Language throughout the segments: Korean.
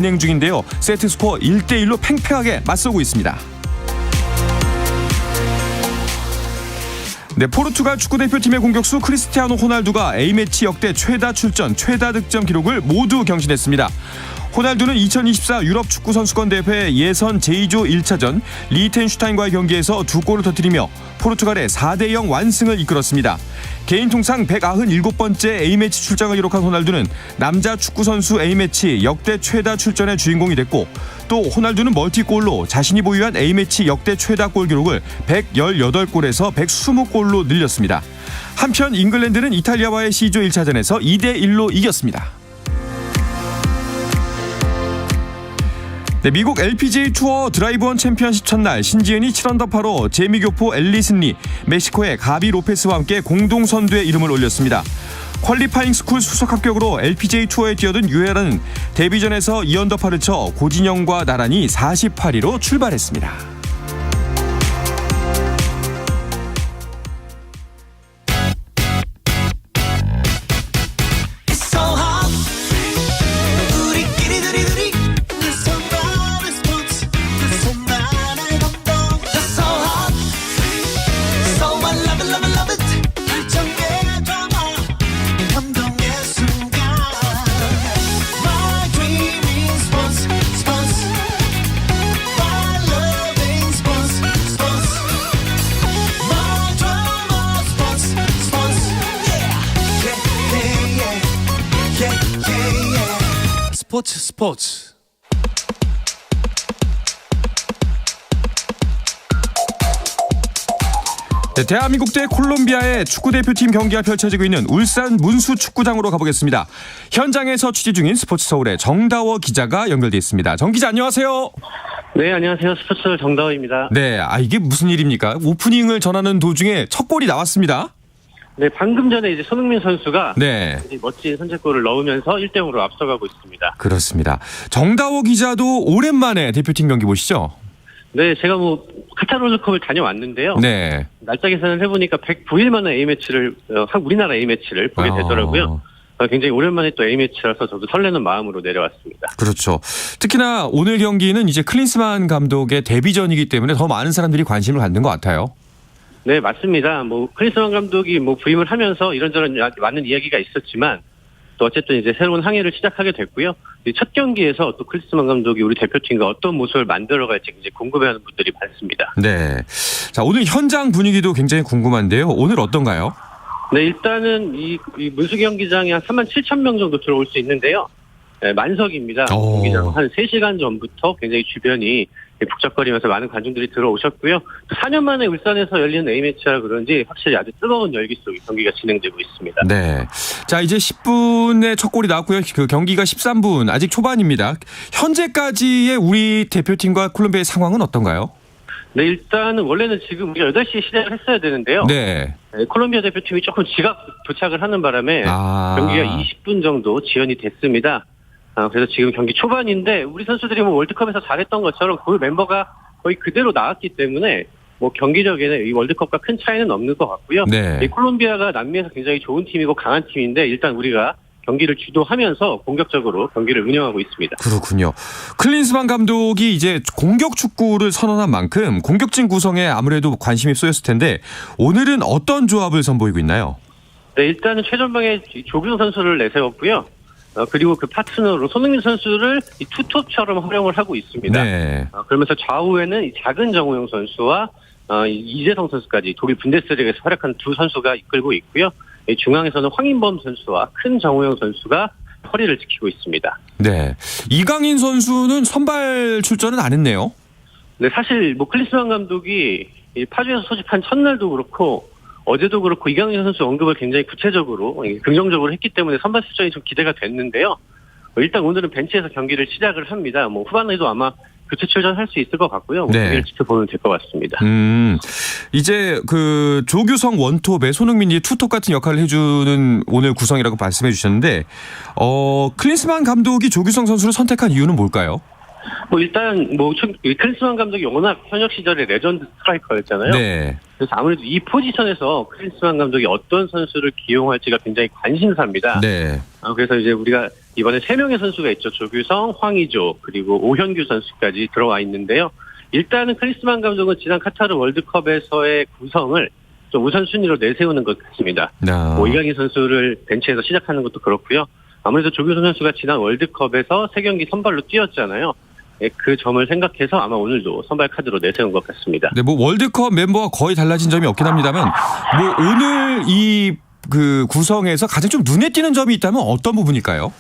진행 중인데요. 세트 스코어 1대1로 팽팽하게 맞서고 있습니다. 네, 포르투갈 축구대표팀의 공격수 크리스티아노 호날두가 A매치 역대 최다 출전, 최다 득점 기록을 모두 경신했습니다. 호날두는 2024 유럽 축구 선수권 대회 예선 제2조 1차전 리텐슈타인과의 경기에서 2골을 터뜨리며 포르투갈의 4대0 완승을 이끌었습니다. 개인 통상 197번째 A매치 출장을 기록한 호날두는 남자 축구 선수 A매치 역대 최다 출전의 주인공이 됐고, 또 호날두는 멀티골로 자신이 보유한 A매치 역대 최다 골 기록을 118골에서 120골로 늘렸습니다. 한편 잉글랜드는 이탈리아와의 C조 1차전에서 2대1로 이겼습니다. 네, 미국 LPGA 투어 드라이브1 챔피언십 첫날 신지은이 7언더파로 제미교포 앨리슨 리, 멕시코의 가비 로페스와 함께 공동 선두에 이름을 올렸습니다. 퀄리파잉 스쿨 수석 합격으로 LPGA 투어에 뛰어든 유에라는 데뷔전에서 2언더파를 쳐 고진영과 나란히 48위로 출발했습니다. 스포츠. 네, 대한민국 대 콜롬비아의 축구대표팀 경기가 펼쳐지고 있는 울산 문수축구장으로 가보겠습니다. 현장에서 취재 중인 스포츠서울의 정다워 기자가 연결돼 있습니다. 정 기자, 안녕하세요. 네, 안녕하세요. 스포츠서울 정다워입니다. 네, 이게 무슨 일입니까? 오프닝을 전하는 도중에 첫 골이 나왔습니다. 네, 방금 전에 이제 손흥민 선수가 네, 멋진 선제골을 넣으면서 1대0으로 앞서가고 있습니다. 그렇습니다. 정다워 기자도 오랜만에 대표팀 경기 보시죠? 네, 제가 카타르 월드컵을 다녀왔는데요. 네. 날짜 계산을 해보니까 109일 만에 A매치를 우리나라 A매치를 보게 되더라고요. 굉장히 오랜만에 또 A매치라서 저도 설레는 마음으로 내려왔습니다. 그렇죠. 특히나 오늘 경기는 이제 클린스만 감독의 데뷔전이기 때문에 더 많은 사람들이 관심을 갖는 것 같아요. 네, 맞습니다. 클린스만 감독이 부임을 하면서 이런저런 많은 이야기가 있었지만, 또 어쨌든 이제 새로운 항해를 시작하게 됐고요. 첫 경기에서 또 클린스만 감독이 우리 대표팀과 어떤 모습을 만들어갈지 굉장히 궁금해하는 분들이 많습니다. 네. 자, 오늘 현장 분위기도 굉장히 궁금한데요. 오늘 어떤가요? 네, 일단은 이 문수 경기장에 한 37,000명 정도 들어올 수 있는데요. 네, 만석입니다. 경기장 한 3시간 전부터 굉장히 주변이 북적거리면서 많은 관중들이 들어오셨고요. 4년 만에 울산에서 열리는 A매치라 그런지 확실히 아주 뜨거운 열기 속에 경기가 진행되고 있습니다. 네. 자, 이제 10분에 첫 골이 나왔고요. 그 경기가 13분, 아직 초반입니다. 현재까지의 우리 대표팀과 콜롬비아의 상황은 어떤가요? 네, 일단은 원래는 지금 우리가 8시에 시작을 했어야 되는데요. 네. 콜롬비아 대표팀이 조금 지각 도착을 하는 바람에 경기가 20분 정도 지연이 됐습니다. 그래서 지금 경기 초반인데 우리 선수들이 월드컵에서 잘했던 것처럼 그 멤버가 거의 그대로 나왔기 때문에 경기력에는 이 월드컵과 큰 차이는 없는 것 같고요. 네. 콜롬비아가 남미에서 굉장히 좋은 팀이고 강한 팀인데 일단 우리가 경기를 주도하면서 공격적으로 경기를 운영하고 있습니다. 그렇군요. 클린스만 감독이 이제 공격 축구를 선언한 만큼 공격진 구성에 아무래도 관심이 쏠렸을 텐데 오늘은 어떤 조합을 선보이고 있나요? 네, 일단은 최전방에 조규성 선수를 내세웠고요. 그리고 그 파트너로 손흥민 선수를 이 투톱처럼 활용을 하고 있습니다. 네. 그러면서 좌우에는 이 작은 정우영 선수와 이재성 선수까지 독일 분데스리가에서 활약한 두 선수가 이끌고 있고요. 중앙에서는 황인범 선수와 큰 정우영 선수가 허리를 지키고 있습니다. 네. 이강인 선수는 선발 출전은 안 했네요. 네, 사실 클린스만 감독이 파주에서 소집한 첫날도 그렇고 어제도 그렇고 이강인 선수 언급을 굉장히 구체적으로 긍정적으로 했기 때문에 선발 출전이 좀 기대가 됐는데요. 일단 오늘은 벤치에서 경기를 시작을 합니다. 후반에도 아마 교체 출전할 수 있을 것 같고요. 경기를 지켜보면 될 것 같습니다. 이제 그 조규성 원톱에 손흥민이 투톱 같은 역할을 해주는 오늘 구성이라고 말씀해 주셨는데 클린스만 감독이 조규성 선수를 선택한 이유는 뭘까요? 일단 클린스만 감독이 워낙 현역 시절에 레전드 스트라이커였잖아요. 네. 그래서 아무래도 이 포지션에서 클린스만 감독이 어떤 선수를 기용할지가 굉장히 관심사입니다. 네. 그래서 이제 우리가 이번에 3명의 선수가 있죠. 조규성, 황의조, 그리고 오현규 선수까지 들어와 있는데요. 일단은 클린스만 감독은 지난 카타르 월드컵에서의 구성을 좀 우선순위로 내세우는 것 같습니다. 이강인 선수를 벤치에서 시작하는 것도 그렇고요. 아무래도 조규성 선수가 지난 월드컵에서 3경기 선발로 뛰었잖아요. 그 점을 생각해서 아마 오늘도 선발 카드로 내세운 것 같습니다. 네, 월드컵 멤버와 거의 달라진 점이 없긴 합니다만, 오늘 이 구성에서 가장 좀 눈에 띄는 점이 있다면 어떤 부분일까요?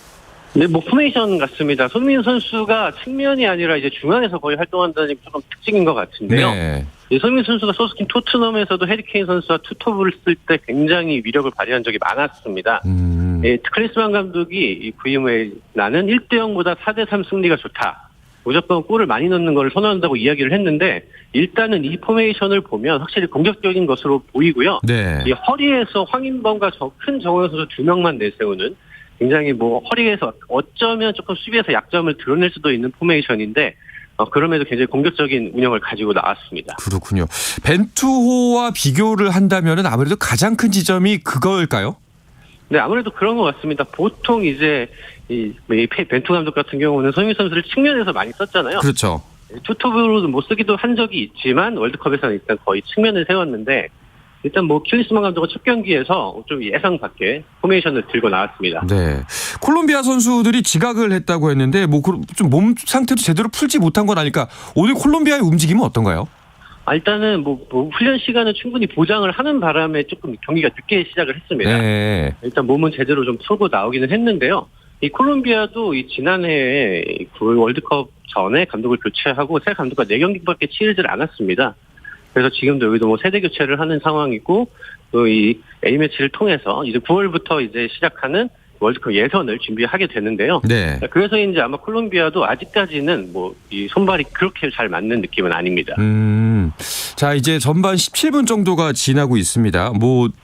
네, 포메이션 같습니다. 손흥민 선수가 측면이 아니라 이제 중앙에서 거의 활동한다는 게 조금 특징인 것 같은데요. 네. 손흥민 선수가 소속팀 토트넘에서도 해리케인 선수와 투톱을 쓸 때 굉장히 위력을 발휘한 적이 많았습니다. 클린스만 감독이 부임 후에 나는 1대0보다 4대3 승리가 좋다. 무조건 골을 많이 넣는 걸 선호한다고 이야기를 했는데 일단은 이 포메이션을 보면 확실히 공격적인 것으로 보이고요. 네. 이 허리에서 황인범과 큰 정우영 선수 2명만 내세우는 굉장히 허리에서 어쩌면 조금 수비에서 약점을 드러낼 수도 있는 포메이션인데 그럼에도 굉장히 공격적인 운영을 가지고 나왔습니다. 그렇군요. 벤투호와 비교를 한다면은 아무래도 가장 큰 지점이 그거일까요? 네, 아무래도 그런 것 같습니다. 보통 이제 이 벤투 감독 같은 경우는 손흥민 선수를 측면에서 많이 썼잖아요. 그렇죠. 투톱으로도 못 쓰기도 한 적이 있지만 월드컵에서는 일단 거의 측면을 세웠는데 일단 클린스만 감독은 첫 경기에서 좀 예상 밖의 포메이션을 들고 나왔습니다. 네. 콜롬비아 선수들이 지각을 했다고 했는데 좀 몸 상태도 제대로 풀지 못한 건 아닐까. 오늘 콜롬비아의 움직임은 어떤가요? 일단은 훈련 시간은 충분히 보장을 하는 바람에 조금 경기가 늦게 시작을 했습니다. 네. 일단 몸은 제대로 좀 풀고 나오기는 했는데요. 이 콜롬비아도 월드컵 전에 감독을 교체하고 새 감독과 4경기밖에 치르질 않았습니다. 그래서 지금도 여기도 세대 교체를 하는 상황이고 또 이 A매치를 통해서 이제 9월부터 이제 시작하는 월드컵 예선을 준비하게 되는데요. 네. 그래서인지 아마 콜롬비아도 아직까지는 이 손발이 그렇게 잘 맞는 느낌은 아닙니다. 자, 이제 전반 17분 정도가 지나고 있습니다.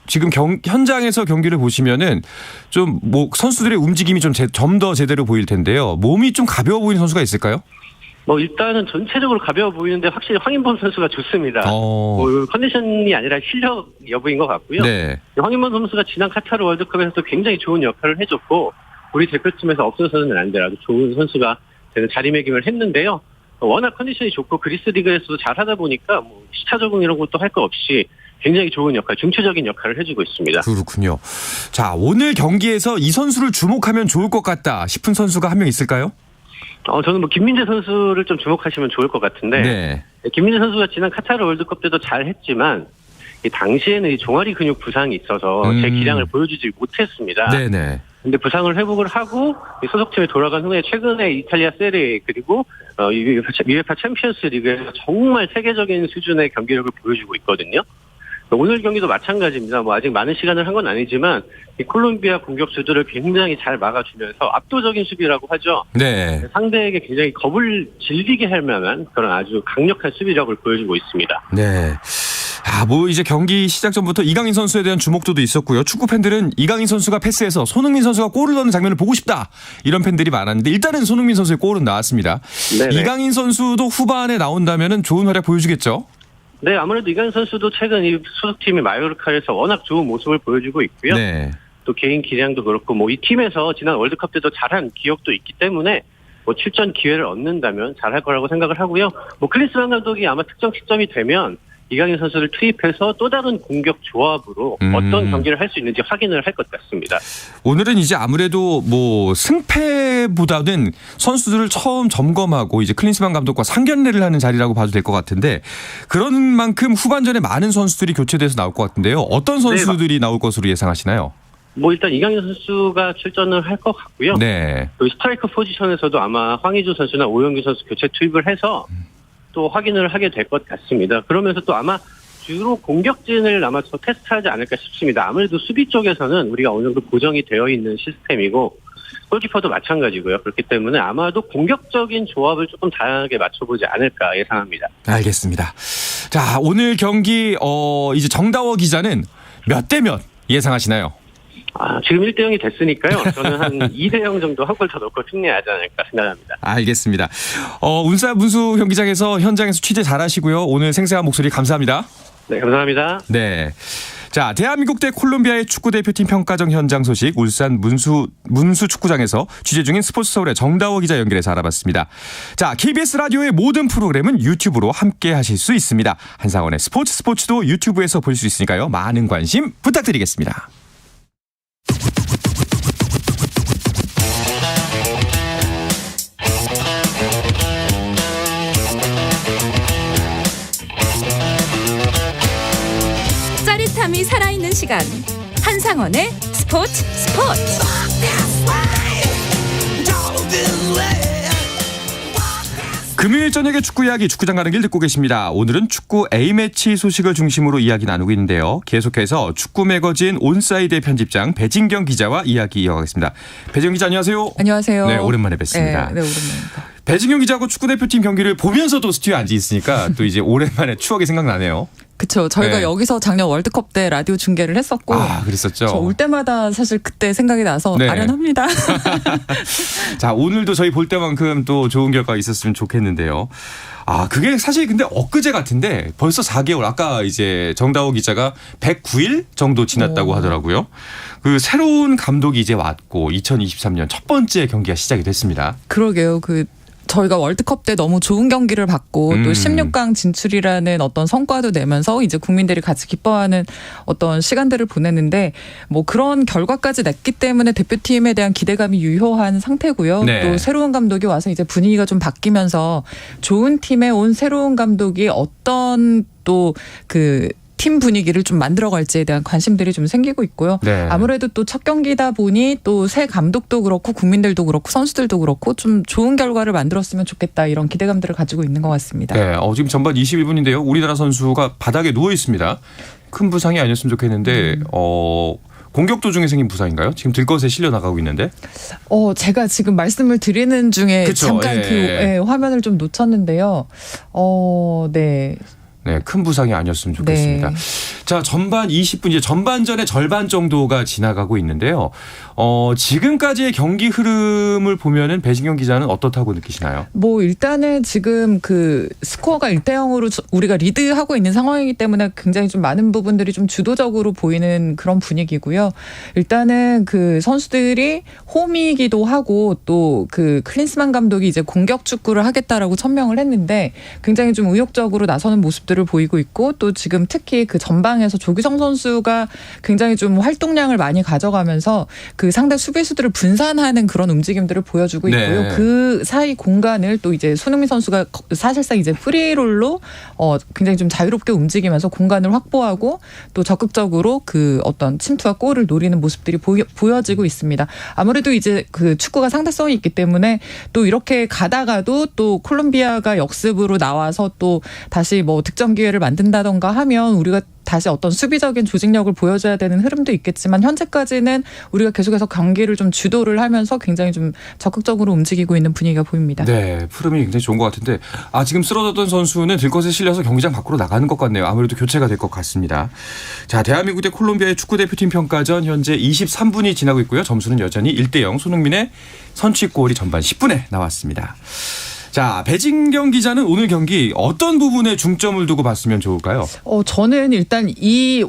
지금 현장에서 경기를 보시면은 좀 선수들의 움직임이 좀 더 제대로 보일 텐데요. 몸이 좀 가벼워 보이는 선수가 있을까요? 일단은 전체적으로 가벼워 보이는데 확실히 황인범 선수가 좋습니다. 컨디션이 아니라 실력 여부인 것 같고요. 네. 황인범 선수가 지난 카타르 월드컵에서도 굉장히 좋은 역할을 해줬고 우리 대표팀에서 없어서는 안 되라도 좋은 선수가 되는 자리매김을 했는데요. 워낙 컨디션이 좋고 그리스 리그에서도 잘하다 보니까 시차 적응 이런 것도 할 거 없이 굉장히 좋은 역할, 중추적인 역할을 해주고 있습니다. 그렇군요. 자, 오늘 경기에서 이 선수를 주목하면 좋을 것 같다 싶은 선수가 한 명 있을까요? 저는 김민재 선수를 좀 주목하시면 좋을 것 같은데 네. 김민재 선수가 지난 카타르 월드컵 때도 잘했지만 이 당시에는 이 종아리 근육 부상이 있어서 제 기량을 보여주지 못했습니다. 네네. 근데 부상을 회복을 하고 소속팀에 돌아간 후에 최근에 이탈리아 세리에 그리고 UEFA 챔피언스 리그에서 정말 세계적인 수준의 경기력을 보여주고 있거든요. 오늘 경기도 마찬가지입니다. 아직 많은 시간을 한 건 아니지만 이 콜롬비아 공격수들을 굉장히 잘 막아주면서 압도적인 수비라고 하죠. 네. 상대에게 굉장히 겁을 질리게 할 만한 그런 아주 강력한 수비력을 보여주고 있습니다. 네. 이제 경기 시작 전부터 이강인 선수에 대한 주목도도 있었고요. 축구 팬들은 이강인 선수가 패스해서 손흥민 선수가 골을 넣는 장면을 보고 싶다. 이런 팬들이 많았는데 일단은 손흥민 선수의 골은 나왔습니다. 네네. 이강인 선수도 후반에 나온다면 좋은 활약 보여주겠죠? 네, 아무래도 이강인 선수도 최근 이 소속팀이 마요르카에서 워낙 좋은 모습을 보여주고 있고요. 네. 또 개인 기량도 그렇고 이 팀에서 지난 월드컵 때도 잘한 기억도 있기 때문에 출전 기회를 얻는다면 잘할 거라고 생각을 하고요. 클린스만 감독이 아마 특정 시점이 되면 이강인 선수를 투입해서 또 다른 공격 조합으로 어떤 경기를 할 수 있는지 확인을 할 것 같습니다. 오늘은 이제 아무래도 승패보다는 선수들을 처음 점검하고 이제 클린스만 감독과 상견례를 하는 자리라고 봐도 될 것 같은데 그런 만큼 후반전에 많은 선수들이 교체돼서 나올 것 같은데요. 어떤 선수들이 나올 것으로 예상하시나요? 일단 이강인 선수가 출전을 할 것 같고요. 네. 또 스트라이커 포지션에서도 아마 황의조 선수나 오영규 선수 교체 투입을 해서 또 확인을 하게 될 것 같습니다. 그러면서 또 아마 주로 공격진을 아마 더 테스트하지 않을까 싶습니다. 아무래도 수비 쪽에서는 우리가 어느 정도 고정이 되어 있는 시스템이고 골키퍼도 마찬가지고요. 그렇기 때문에 아마도 공격적인 조합을 조금 다양하게 맞춰보지 않을까 예상합니다. 알겠습니다. 자, 오늘 경기 이제 정다워 기자는 몇 대 몇 예상하시나요? 지금 1대0이 됐으니까요. 저는 한 2대0 정도 한 골 더 넣고 승리하지 않을까 생각합니다. 알겠습니다. 울산 문수 경기장에서 현장에서 취재 잘하시고요. 오늘 생생한 목소리 감사합니다. 네, 감사합니다. 네. 자, 대한민국 대 콜롬비아의 축구대표팀 평가전 현장 소식 울산 문수 축구장에서 취재 중인 스포츠서울의 정다워 기자 연결해서 알아봤습니다. 자, KBS 라디오의 모든 프로그램은 유튜브로 함께 하실 수 있습니다. 한상원의 스포츠도 유튜브에서 볼 수 있으니까요. 많은 관심 부탁드리겠습니다. 짜릿함이 살아있는 시간 한상원의 스포츠 금요일 저녁에 축구 이야기 축구장 가는 길 듣고 계십니다. 오늘은 축구 A매치 소식을 중심으로 이야기 나누고 있는데요. 계속해서 축구 매거진 온사이드의 편집장 배진경 기자와 이야기 이어가겠습니다. 배진경 기자 안녕하세요. 안녕하세요. 네, 오랜만에 뵙습니다. 네, 오랜만입니다. 배진경 기자하고 축구대표팀 경기를 보면서도 스튜디오에 앉아 있으니까 또 이제 오랜만에 추억이 생각나네요. 그렇죠. 저희가 네. 여기서 작년 월드컵 때 라디오 중계를 했었고 그랬었죠. 저 올 때마다 사실 그때 생각이 나서 네. 아련합니다. 자, 오늘도 저희 볼 때만큼 또 좋은 결과가 있었으면 좋겠는데요. 그게 사실 근데 엊그제 같은데 벌써 4개월 아까 이제 정다호 기자가 109일 정도 지났다고 하더라고요. 그 새로운 감독이 이제 왔고 2023년 첫 번째 경기가 시작이 됐습니다. 그러게요. 저희가 월드컵 때 너무 좋은 경기를 받고 또 16강 진출이라는 어떤 성과도 내면서 이제 국민들이 같이 기뻐하는 어떤 시간들을 보냈는데 뭐 그런 결과까지 냈기 때문에 대표팀에 대한 기대감이 유효한 상태고요. 네. 또 새로운 감독이 와서 이제 분위기가 좀 바뀌면서 좋은 팀에 온 새로운 감독이 어떤 또 팀 분위기를 좀 만들어갈지에 대한 관심들이 좀 생기고 있고요. 네. 아무래도 또 첫 경기다 보니 또 새 감독도 그렇고 국민들도 그렇고 선수들도 그렇고 좀 좋은 결과를 만들었으면 좋겠다 이런 기대감들을 가지고 있는 것 같습니다. 네, 지금 전반 21분인데요. 우리나라 선수가 바닥에 누워 있습니다. 큰 부상이 아니었으면 좋겠는데 공격 도중에 생긴 부상인가요? 지금 들것에 실려 나가고 있는데. 제가 지금 말씀을 드리는 중에 그쵸, 잠깐 화면을 좀 놓쳤는데요. 네. 네, 큰 부상이 아니었으면 좋겠습니다. 네. 자, 전반 20분 이제 전반전의 절반 정도가 지나가고 있는데요. 지금까지의 경기 흐름을 보면은 배진경 기자는 어떻다고 느끼시나요? 뭐 일단은 지금 스코어가 1대0으로 우리가 리드하고 있는 상황이기 때문에 굉장히 좀 많은 부분들이 좀 주도적으로 보이는 그런 분위기고요. 일단은 선수들이 홈이기도 하고 또 클린스만 감독이 이제 공격 축구를 하겠다라고 천명을 했는데 굉장히 좀 의욕적으로 나서는 모습들을 보이고 있고 또 지금 특히 전방에서 조규성 선수가 굉장히 좀 활동량을 많이 가져가면서 상대 수비수들을 분산하는 그런 움직임들을 보여주고 있고요. 네. 그 사이 공간을 또 이제 손흥민 선수가 사실상 이제 프리롤로 굉장히 좀 자유롭게 움직이면서 공간을 확보하고 또 적극적으로 어떤 침투와 골을 노리는 모습들이 보여지고 있습니다. 아무래도 이제 축구가 상대성이 있기 때문에 또 이렇게 가다가도 또 콜롬비아가 역습으로 나와서 또 다시 뭐 득점 기회를 만든다던가 하면 우리가 다시 어떤 수비적인 조직력을 보여줘야 되는 흐름도 있겠지만 현재까지는 우리가 계속해서 경기를 좀 주도를 하면서 굉장히 좀 적극적으로 움직이고 있는 분위기가 보입니다. 네, 흐름이 굉장히 좋은 것 같은데 지금 쓰러졌던 선수는 들것에 실려서 경기장 밖으로 나가는 것 같네요. 아무래도 교체가 될 것 같습니다. 자, 대한민국 대 콜롬비아의 축구대표팀 평가전 현재 23분이 지나고 있고요. 점수는 여전히 1대0 손흥민의 선취골이 전반 10분에 나왔습니다. 자, 배진경 기자는 오늘 경기 어떤 부분에 중점을 두고 봤으면 좋을까요? 저는 일단 이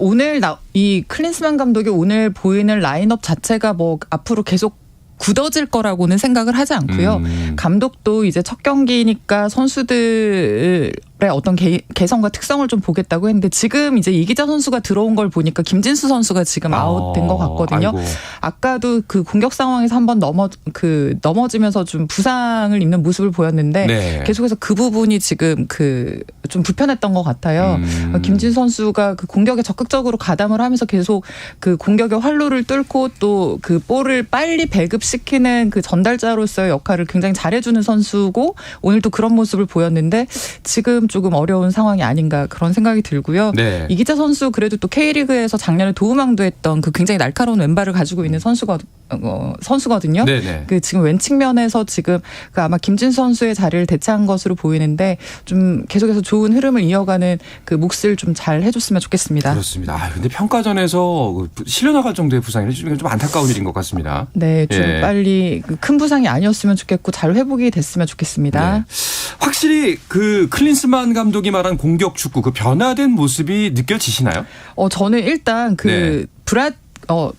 클린스만 감독이 오늘 보이는 라인업 자체가 뭐 앞으로 계속 굳어질 거라고는 생각을 하지 않고요. 감독도 이제 첫 경기니까 선수들의 어떤 개성과 특성을 좀 보겠다고 했는데 지금 이제 이기자 선수가 들어온 걸 보니까 김진수 선수가 지금 아웃된 것 같거든요. 아이고. 아까도 공격 상황에서 한번 넘어지면서 좀 부상을 입는 모습을 보였는데 네. 계속해서 그 부분이 지금 좀 불편했던 것 같아요. 김진수 선수가 공격에 적극적으로 가담을 하면서 계속 공격의 활로를 뚫고 또 볼을 빨리 배급시키는 전달자로서의 역할을 굉장히 잘해주는 선수고 오늘도 그런 모습을 보였는데 지금 조금 어려운 상황이 아닌가 그런 생각이 들고요. 네. 이기재 선수 그래도 또 K리그에서 작년에 도움왕도 했던 그 굉장히 날카로운 왼발을 가지고 있는 선수거든요. 네네. 그 지금 왼 측면에서 지금 그 아마 김진수 선수의 자리를 대체한 것으로 보이는데 좀 계속해서 좋은 흐름을 이어가는 그 몫을 좀 잘 해줬으면 좋겠습니다. 그렇습니다. 근데 평가전에서 실려 나갈 정도의 부상이 좀 안타까운 일인 것 같습니다. 네, 좀 예. 빨리 큰 부상이 아니었으면 좋겠고 잘 회복이 됐으면 좋겠습니다. 네. 확실히 그 클린스만 감독이 말한 공격 축구 그 변화된 모습이 느껴지시나요? 저는 일단 그 네.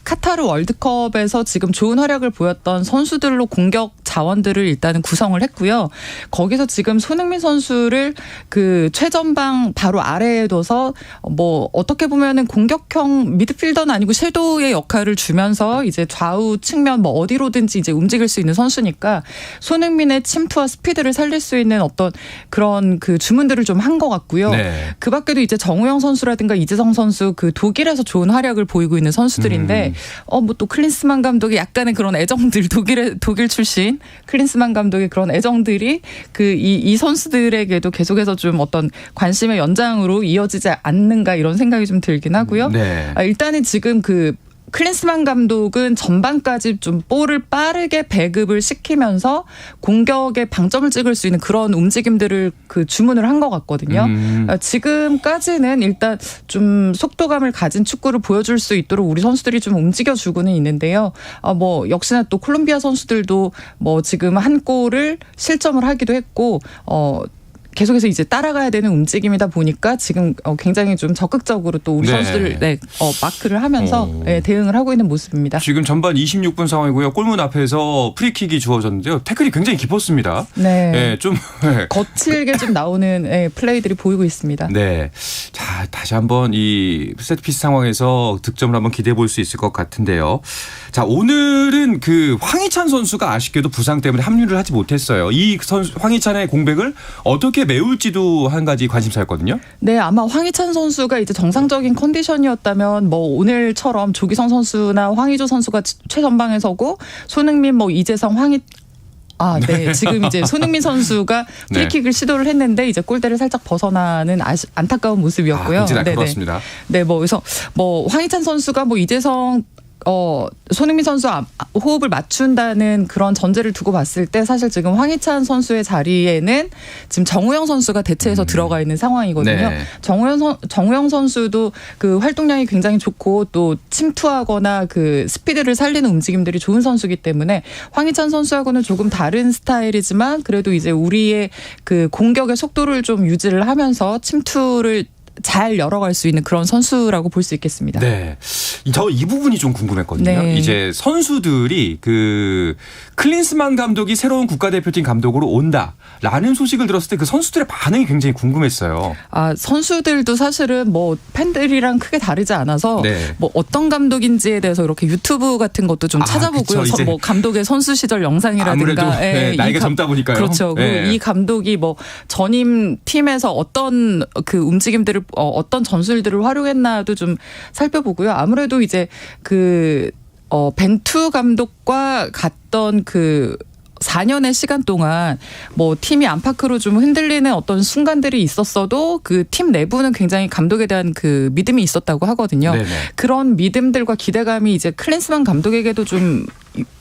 카타르 월드컵에서 지금 좋은 활약을 보였던 선수들로 공격 자원들을 일단은 구성을 했고요. 거기서 지금 손흥민 선수를 그 최전방 바로 아래에 둬서 뭐 어떻게 보면은 공격형 미드필더는 아니고 섀도우의 역할을 주면서 이제 좌우 측면 뭐 어디로든지 이제 움직일 수 있는 선수니까 손흥민의 침투와 스피드를 살릴 수 있는 어떤 그런 그 주문들을 좀 한 것 같고요. 네. 그 밖에도 이제 정우영 선수라든가 이재성 선수 그 독일에서 좋은 활약을 보이고 있는 선수들인데 뭐 또 클린스만 감독이 약간의 그런 애정들 독일 출신 클린스만 감독의 그런 애정들이 그 이 선수들에게도 계속해서 좀 어떤 관심의 연장으로 이어지지 않는가 이런 생각이 좀 들긴 하고요. 네. 일단은 지금 그 클린스만 감독은 전반까지 좀 볼을 빠르게 배급을 시키면서 공격에 방점을 찍을 수 있는 그런 움직임들을 그 주문을 한 것 같거든요. 지금까지는 일단 좀 속도감을 가진 축구를 보여줄 수 있도록 우리 선수들이 좀 움직여주고는 있는데요. 뭐 역시나 또 콜롬비아 선수들도 뭐 지금 한 골을 실점을 하기도 했고 계속해서 이제 따라가야 되는 움직임이다 보니까 지금 굉장히 좀 적극적으로 또 우리 네. 선수들 마크를 하면서 대응을 하고 있는 모습입니다. 지금 전반 26분 상황이고요. 골문 앞에서 프리킥이 주어졌는데요. 태클이 굉장히 깊었습니다. 네. 좀 거칠게 좀 나오는 플레이들이 보이고 있습니다. 네. 자, 다시 한번 이 세트피스 상황에서 득점을 한번 기대해 볼 수 있을 것 같은데요. 자, 오늘은 그 황희찬 선수가 아쉽게도 부상 때문에 합류를 하지 못했어요. 이 황희찬의 공백을 어떻게 메울지도 한 가지 관심사였거든요. 네, 아마 황희찬 선수가 이제 정상적인 컨디션이었다면 뭐 오늘처럼 조기성 선수나 황의조 선수가 최전방에 서고 손흥민, 뭐 이재성, 네. 지금 이제 손흥민 선수가 프리킥을 시도를 했는데 이제 골대를 살짝 벗어나는 안타까운 모습이었고요. 굉장히 날카로웠습니다. 네, 뭐 그래서 뭐 황희찬 선수가 뭐 이재성 손흥민 선수 호흡을 맞춘다는 그런 전제를 두고 봤을 때 사실 지금 황희찬 선수의 자리에는 지금 정우영 선수가 대체해서 들어가 있는 상황이거든요. 네. 정우영 선수도 그 활동량이 굉장히 좋고 또 침투하거나 그 스피드를 살리는 움직임들이 좋은 선수이기 때문에 황희찬 선수하고는 조금 다른 스타일이지만 그래도 이제 우리의 그 공격의 속도를 좀 유지를 하면서 침투를 잘 열어갈 수 있는 그런 선수라고 볼 수 있겠습니다. 네. 저 이 부분이 좀 궁금했거든요. 네. 이제 선수들이 그 클린스만 감독이 새로운 국가대표팀 감독으로 온다라는 소식을 들었을 때 그 선수들의 반응이 굉장히 궁금했어요. 선수들도 사실은 뭐 팬들이랑 크게 다르지 않아서 네. 뭐 어떤 감독인지에 대해서 이렇게 유튜브 같은 것도 좀 찾아보고요. 그쵸, 뭐 감독의 선수 시절 영상이라든가 아무래도 나이가 젊다 보니까요. 그렇죠. 그리고 이 감독이 뭐 전임 팀에서 어떤 그 움직임들을 어떤 전술들을 활용했나도 좀 살펴보고요. 아무래도 이제 그 벤투 감독과 갔던 그 4년의 시간 동안 뭐 팀이 안팎으로 좀 흔들리는 어떤 순간들이 있었어도 그 팀 내부는 굉장히 감독에 대한 그 믿음이 있었다고 하거든요. 네네. 그런 믿음들과 기대감이 이제 클린스만 감독에게도 좀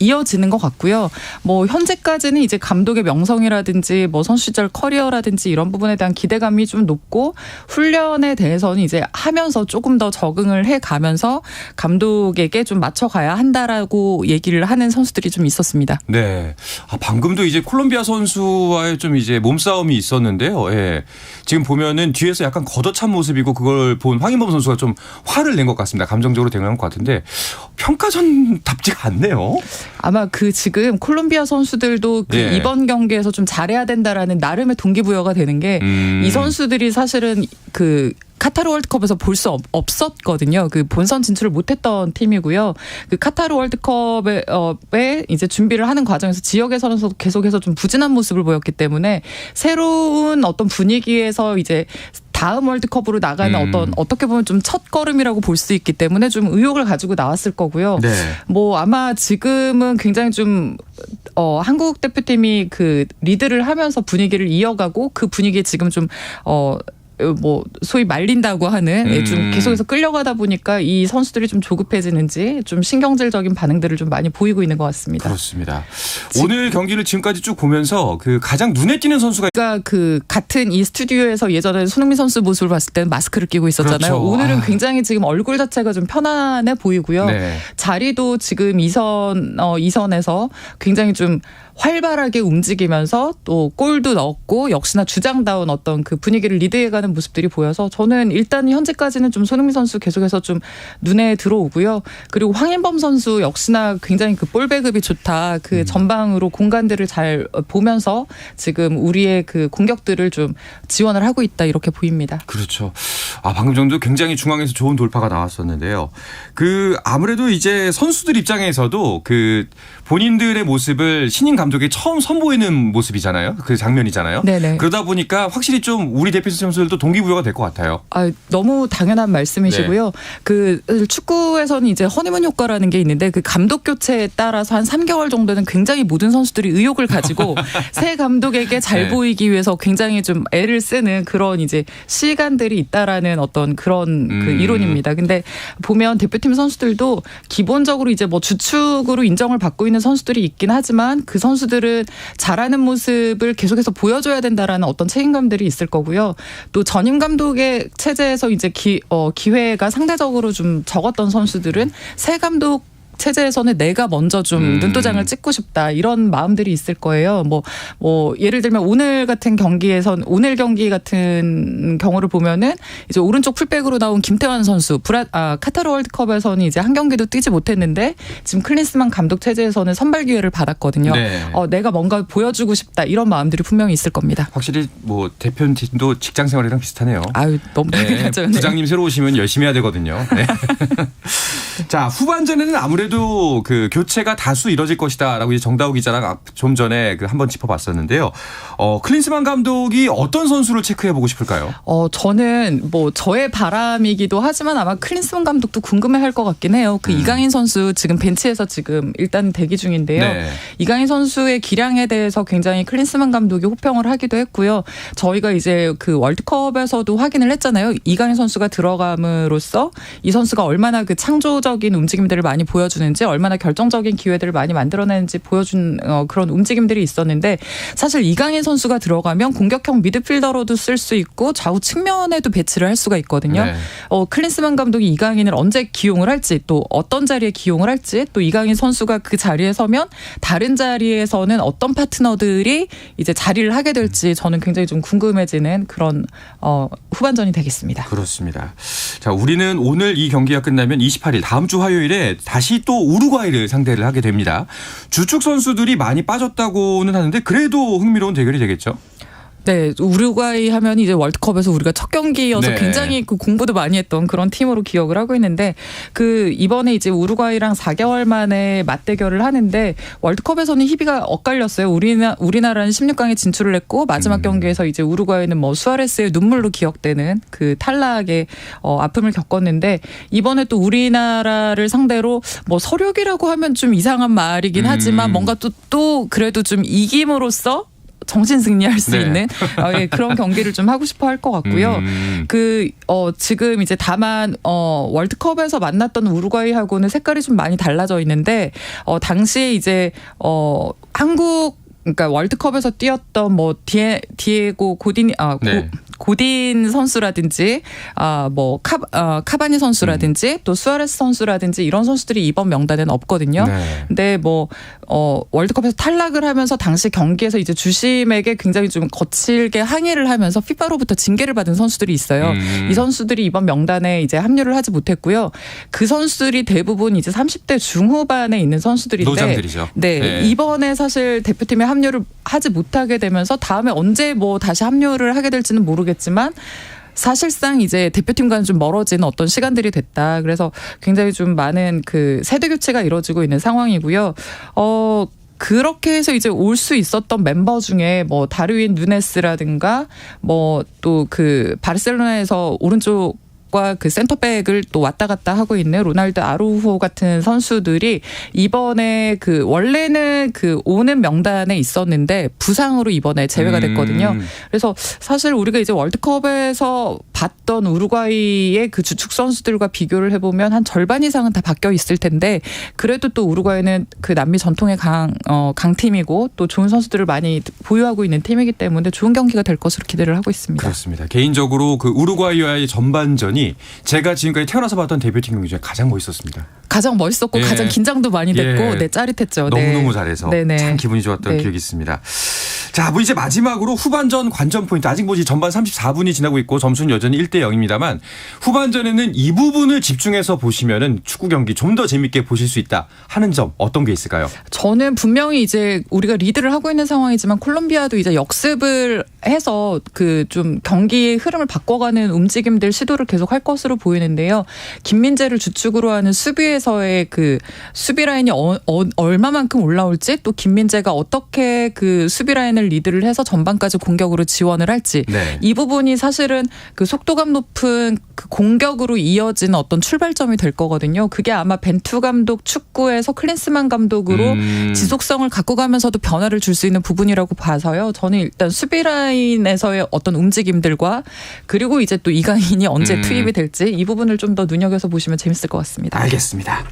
이어지는 것 같고요. 뭐 현재까지는 이제 감독의 명성이라든지 뭐 선수 시절 커리어라든지 이런 부분에 대한 기대감이 좀 높고 훈련에 대해서는 이제 하면서 조금 더 적응을 해가면서 감독에게 좀 맞춰가야 한다라고 얘기를 하는 선수들이 좀 있었습니다. 네. 방금도 이제 콜롬비아 선수와의 좀 이제 몸싸움이 있었는데요. 예. 지금 보면은 뒤에서 약간 걷어찬 모습이고 그걸 본 황인범 선수가 좀 화를 낸 것 같습니다. 감정적으로 대응한 것 같은데 평가전답지가 않네요. 아마 그 지금 콜롬비아 선수들도 그 이번 경기에서 좀 잘해야 된다라는 나름의 동기부여가 되는 게 이 선수들이 사실은 그 카타르 월드컵에서 볼 수 없었거든요. 그 본선 진출을 못했던 팀이고요. 그 카타르 월드컵에 이제 준비를 하는 과정에서 지역에서는 계속해서 좀 부진한 모습을 보였기 때문에 새로운 어떤 분위기에서 이제 다음 월드컵으로 나가는 어떻게 보면 좀 첫 걸음이라고 볼 수 있기 때문에 좀 의욕을 가지고 나왔을 거고요. 네. 뭐 아마 지금은 굉장히 좀 한국 대표팀이 그 리드를 하면서 분위기를 이어가고 그 분위기에 지금 좀 뭐 소위 말린다고 하는 좀 계속해서 끌려가다 보니까 이 선수들이 좀 조급해지는지 좀 신경질적인 반응들을 좀 많이 보이고 있는 것 같습니다. 그렇습니다. 오늘 경기를 지금까지 쭉 보면서 그 가장 눈에 띄는 선수가 그러니까 그 같은 이 스튜디오에서 예전에 손흥민 선수 모습을 봤을 때는 마스크를 끼고 있었잖아요. 그렇죠. 오늘은 굉장히 지금 얼굴 자체가 좀 편안해 보이고요. 네. 자리도 지금 2선에서 굉장히 좀 활발하게 움직이면서 또 골도 넣었고 역시나 주장다운 어떤 그 분위기를 리드해가는 모습들이 보여서 저는 일단 현재까지는 좀 손흥민 선수 계속해서 좀 눈에 들어오고요. 그리고 황인범 선수 역시나 굉장히 그 볼 배급이 좋다. 그 전방으로 공간들을 잘 보면서 지금 우리의 그 공격들을 좀 지원을 하고 있다 이렇게 보입니다. 그렇죠. 방금 전도 굉장히 중앙에서 좋은 돌파가 나왔었는데요. 그 아무래도 이제 선수들 입장에서도 그 본인들의 모습을 신인 감독이 처음 선보이는 모습이잖아요. 그 장면이잖아요. 네네. 그러다 보니까 확실히 좀 우리 대표팀 선수들도 동기부여가 될 것 같아요. 너무 당연한 말씀이시고요. 네. 그 축구에서는 이제 허니문 효과라는 게 있는데 그 감독 교체에 따라서 한 3개월 정도는 굉장히 모든 선수들이 의욕을 가지고 새 감독에게 잘 네. 보이기 위해서 굉장히 좀 애를 쓰는 그런 이제 시간들이 있다라는 어떤 그런 그 이론입니다. 근데 보면 대표팀 선수들도 기본적으로 이제 뭐 주축으로 인정을 받고 있는 선수들이 있긴 하지만 그 선수들은 잘하는 모습을 계속해서 보여줘야 된다라는 어떤 책임감들이 있을 거고요. 또 전임 감독의 체제에서 이제 기회가 상대적으로 좀 적었던 선수들은 새 감독 체제에서는 내가 먼저 좀 눈도장을 찍고 싶다 이런 마음들이 있을 거예요. 뭐 예를 들면 오늘 경기 같은 경우를 보면은 이제 오른쪽 풀백으로 나온 김태환 선수 카타르 월드컵에서는 이제 한 경기도 뛰지 못했는데 지금 클린스만 감독 체제에서는 선발 기회를 받았거든요. 네. 내가 뭔가 보여주고 싶다 이런 마음들이 분명히 있을 겁니다. 확실히 뭐 대표팀도 직장 생활이랑 비슷하네요. 너무 당연하죠. 네. 부장님 새로 오시면 열심히 해야 되거든요. 네. 자, 후반전에는 아무래도 그 교체가 다수 이뤄질 것이다라고 이제 정다우 기자랑 좀 전에 그 한번 짚어봤었는데요. 클린스만 감독이 어떤 선수를 체크해 보고 싶을까요? 저는 뭐 저의 바람이기도 하지만 아마 클린스만 감독도 궁금해할 것 같긴 해요. 그 이강인 선수 지금 벤치에서 지금 일단 대기 중인데요. 네. 이강인 선수의 기량에 대해서 굉장히 클린스만 감독이 호평을 하기도 했고요. 저희가 이제 그 월드컵에서도 확인을 했잖아요. 이강인 선수가 들어감으로써 이 선수가 얼마나 그 창조적인 움직임들을 많이 보여주는지 얼마나 결정적인 기회들을 많이 만들어내는지 보여준 그런 움직임들이 있었는데 사실 이강인 선수가 들어가면 공격형 미드필더로도 쓸 수 있고 좌우 측면에도 배치를 할 수가 있거든요. 네. 클린스만 감독이 이강인을 언제 기용을 할지 또 어떤 자리에 기용을 할지 또 이강인 선수가 그 자리에 서면 다른 자리에서는 어떤 파트너들이 이제 자리를 하게 될지 저는 굉장히 좀 궁금해지는 그런 후반전이 되겠습니다. 그렇습니다. 자, 우리는 오늘 이 경기가 끝나면 28일 다음 주 화요일에 다시 또 우루과이를 상대를 하게 됩니다. 주축 선수들이 많이 빠졌다고는 하는데 그래도 흥미로운 대결이 되겠죠? 네, 우루과이 하면 이제 월드컵에서 우리가 첫 경기여서 네. 굉장히 그 공부도 많이 했던 그런 팀으로 기억을 하고 있는데 그 이번에 이제 우루과이랑 4개월 만에 맞대결을 하는데 월드컵에서는 희비가 엇갈렸어요. 우리나라는 16강에 진출을 했고 마지막 경기에서 이제 우루과이는 뭐 수아레스의 눈물로 기억되는 그 탈락의 아픔을 겪었는데 이번에 또 우리나라를 상대로 뭐 서력이라고 하면 좀 이상한 말이긴 하지만 뭔가 또 그래도 좀 이김으로써 정신 승리할 수 네. 있는 그런 경기를 좀 하고 싶어 할 것 같고요. 지금 이제 다만 월드컵에서 만났던 우루과이하고는 색깔이 좀 많이 달라져 있는데 당시에 이제 그러니까 월드컵에서 뛰었던 뭐 디에고 고딘 네. 고딘 선수라든지 뭐 카바니 선수라든지 또 수아레스 선수라든지 이런 선수들이 이번 명단에는 없거든요. 네. 근데 뭐 월드컵에서 탈락을 하면서 당시 경기에서 이제 주심에게 굉장히 좀 거칠게 항의를 하면서 피파로부터 징계를 받은 선수들이 있어요. 이 선수들이 이번 명단에 이제 합류를 하지 못했고요. 그 선수들이 대부분 이제 30대 중후반에 있는 선수들인데 노장들이죠. 네. 이번에 사실 대표팀에 합류를 하지 못하게 되면서 다음에 언제 뭐 다시 합류를 하게 될지는 모르겠지만 사실상 이제 대표팀과는 좀 멀어지는 어떤 시간들이 됐다. 그래서 굉장히 좀 많은 그 세대 교체가 이루어지고 있는 상황이고요. 그렇게 해서 이제 올 수 있었던 멤버 중에 뭐 다르윈 누네스라든가 뭐 또 그 바르셀로나에서 오른쪽과 그 센터백을 또 왔다 갔다 하고 있는 로날드 아루호 같은 선수들이 이번에 그 원래는 그 오는 명단에 있었는데 부상으로 이번에 제외가 됐거든요. 그래서 사실 우리가 이제 월드컵에서 봤던 우루과이의 그 주축 선수들과 비교를 해보면 한 절반 이상은 다 바뀌어 있을 텐데 그래도 또 우루과이는 그 남미 전통의 강팀이고 또 좋은 선수들을 많이 보유하고 있는 팀이기 때문에 좋은 경기가 될 것으로 기대를 하고 있습니다. 그렇습니다. 개인적으로 그 우루과이와의 전반전이 제가 지금까지 태어나서 봤던 대표팀 경기 중에 가장 멋있었습니다. 가장 멋있었고 예. 가장 긴장도 많이 됐고 예. 네, 짜릿했죠. 너무너무 잘해서 네네. 참 기분이 좋았던 네. 기억이 있습니다. 자, 뭐 이제 마지막으로 후반전 관전 포인트. 아직 뭐 이제 전반 34분이 지나고 있고 점수는 여전히 1대 0입니다만 후반전에는 이 부분을 집중해서 보시면은 축구 경기 좀 더 재밌게 보실 수 있다 하는 점 어떤 게 있을까요? 저는 분명히 이제 우리가 리드를 하고 있는 상황이지만 콜롬비아도 이제 역습을 해서 그 좀 경기의 흐름을 바꿔가는 움직임들 시도를 계속 할 것으로 보이는데요. 김민재를 주축으로 하는 수비에서의 그 수비 라인이 얼마만큼 올라올지 또 김민재가 어떻게 그 수비 라인을 리드를 해서 전반까지 공격으로 지원을 할지 네. 이 부분이 사실은 그 속도감 높은 그 공격으로 이어지는 어떤 출발점이 될 거거든요. 그게 아마 벤투 감독 축구에서 클린스만 감독으로 지속성을 갖고 가면서도 변화를 줄 수 있는 부분이라고 봐서요. 저는 일단 수비 라인에서의 어떤 움직임들과 그리고 이제 또 이강인이 언제 투입이 될지 이 부분을 좀 더 눈여겨서 보시면 재밌을 것 같습니다. 알겠습니다.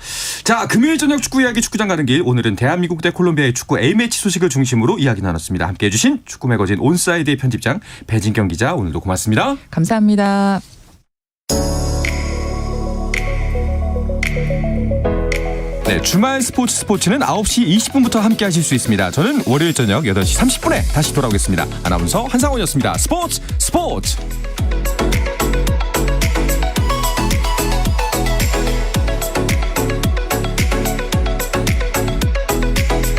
자, 금요일 저녁 축구 이야기 축구장 가는 길. 오늘은 대한민국 대 콜롬비아의 축구 A매치 소식을 중심으로 이야기 나눴습니다. 함께해 주신 축구 매거진 온사이드의 편집장 배진경 기자 오늘도 고맙습니다. 감사합니다. 네, 주말 스포츠는 9시 20분부터 함께 하실 수 있습니다. 저는 월요일 저녁 8시 30분에 다시 돌아오겠습니다. 아나운서 한상원이었습니다. 스포츠!